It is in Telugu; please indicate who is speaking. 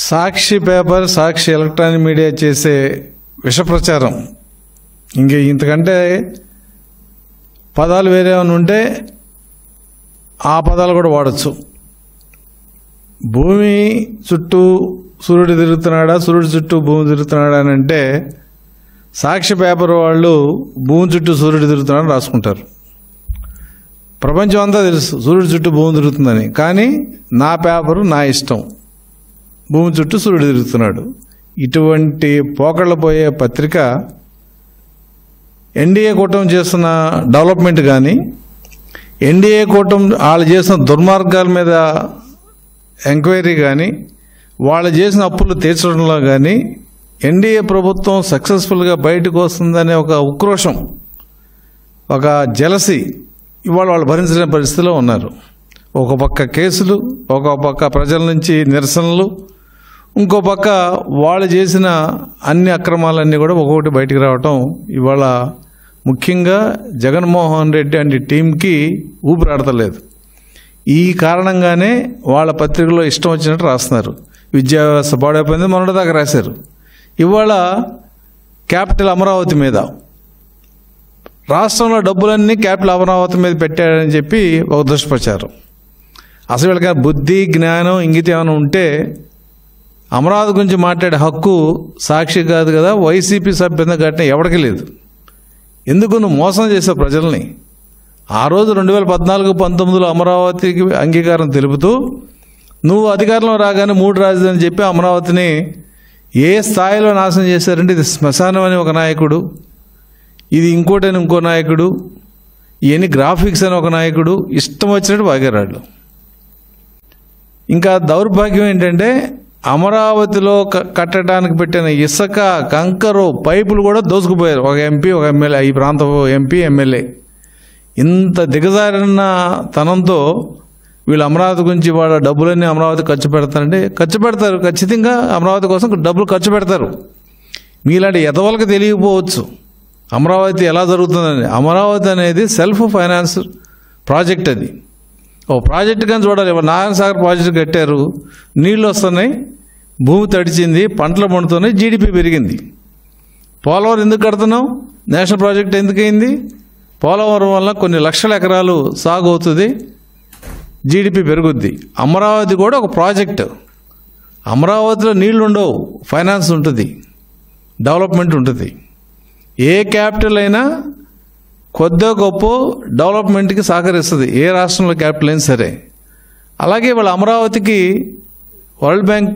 Speaker 1: సాక్షి పేపర్, సాక్షి ఎలక్ట్రానిక్ మీడియా చేసే విష ప్రచారం ఇంతకంటే పదాలు వేరే ఏమైనా ఉంటే ఆ పదాలు కూడా వాడచ్చు. భూమి చుట్టూ సూర్యుడు తిరుగుతున్నాడా, సూర్యుడు చుట్టూ భూమి తిరుగుతున్నాడా అని అంటే సాక్షి పేపర్ వాళ్ళు భూమి చుట్టూ సూర్యుడు తిరుగుతున్నాడని రాసుకుంటారు. ప్రపంచం అంతా తెలుసు సూర్యుడు చుట్టూ భూమి తిరుగుతుందని, కానీ నా పేపరు నా ఇష్టం, భూమి చుట్టూ సూర్యుడు తిరుగుతున్నాడు. ఇటువంటి పోకళ్ళ పోయే పత్రిక ఎన్డీఏ కూటమి చేస్తున్న డెవలప్మెంట్ కానీ, ఎన్డీఏ కూటమి వాళ్ళు చేసిన దుర్మార్గాల మీద ఎంక్వైరీ కానీ, వాళ్ళు చేసిన అప్పులు తీర్చడంలో కానీ ఎన్డీఏ ప్రభుత్వం సక్సెస్ఫుల్గా బయటకు వస్తుందనే ఒక ఉక్రోషం, ఒక జలసి ఇవాళ వాళ్ళు భరించలేని పరిస్థితిలో ఉన్నారు. ఒక పక్క కేసులు, ఒక పక్క ప్రజల నుంచి నిరసనలు, ఇంకో పక్క వాళ్ళు చేసిన అన్ని అక్రమాలన్నీ కూడా ఒక్కొక్కటి బయటికి రావటం ఇవాళ ముఖ్యంగా జగన్మోహన్ రెడ్డి అంటే టీంకి ఊపిరాడతలేదు. ఈ కారణంగానే వాళ్ళ పత్రికలో ఇష్టం వచ్చినట్టు రాస్తున్నారు. విద్యా వ్యవస్థ పాడైపోయింది మొన్నటిదాకా రాశారు. ఇవాళ క్యాపిటల్ అమరావతి మీద, రాష్ట్రంలో డబ్బులన్నీ క్యాపిటల్ అమరావతి మీద పెట్టాడని చెప్పి ఒక దుష్ప్రచారం. అసలు వీళ్ళకి బుద్ధి, జ్ఞానం, ఇంగితం ఏమైనా ఉంటే అమరావతి గురించి మాట్లాడే హక్కు సాక్షి కాదు కదా, వైసీపీ సభ్యత కట్టిన ఎవరికి లేదు. ఎందుకు నువ్వు మోసం చేసావు ప్రజల్ని? ఆ రోజు 2014-19లో అమరావతికి అంగీకారం తెలుపుతూ నువ్వు అధికారంలో రాగానే 3 రాజధానులు చెప్పి అమరావతిని ఏ స్థాయిలో నాశనం చేశారంటే, ఇది శ్మశానం అని ఒక నాయకుడు, ఇది ఇంకోటని ఇంకో నాయకుడు, ఇవన్నీ గ్రాఫిక్స్ అని ఒక నాయకుడు, ఇష్టం వచ్చినట్టు వాగారాళ్ళు. ఇంకా దౌర్భాగ్యం ఏంటంటే అమరావతిలో కట్టడానికి పెట్టిన ఇసుక, కంకరు, పైపులు కూడా దోసుకుపోయారు ఒక ఎంపీ, ఒక ఎమ్మెల్యే, ఈ ప్రాంత ఎంపీ, ఎమ్మెల్యే. ఇంత దిగజారిన తనంతో వీళ్ళు అమరావతి గురించి వాళ్ళ డబ్బులన్నీ అమరావతి ఖర్చు పెడతారంటే ఖర్చు పెడతారు, ఖచ్చితంగా అమరావతి కోసం డబ్బులు ఖర్చు పెడతారు. మీలాంటి ఎదవలకు తెలియకపోవచ్చు అమరావతి ఎలా జరుగుతుందని. అమరావతి అనేది సెల్ఫ్ ఫైనాన్స్ ప్రాజెక్ట్. అది ఓ ప్రాజెక్ట్ కానీ చూడాలి. నారాయణ సాగర్ ప్రాజెక్టు కట్టారు, నీళ్ళు వస్తున్నాయి, భూమి తడిచింది, పంటలు పండుతున్నాయి, జీడిపి పెరిగింది. పోలవరం ఎందుకు కడుతున్నాం? National project ఎందుకయింది? పోలవరం వల్ల కొన్ని లక్షల ఎకరాలు సాగు అవుతుంది, జీడిపి పెరుగుద్ది. అమరావతి కూడా ఒక ప్రాజెక్ట్. అమరావతిలో నీళ్లు ఉండవు, ఫైనాన్స్ ఉంటుంది, డెవలప్మెంట్ ఉంటుంది. ఏ క్యాపిటల్ అయినా కొద్దో గొప్ప డెవలప్మెంట్కి సహకరిస్తుంది, ఏ రాష్ట్రంలో క్యాపిటల్ అయినా సరే. అలాగే వాళ్ళ అమరావతికి వరల్డ్ బ్యాంక్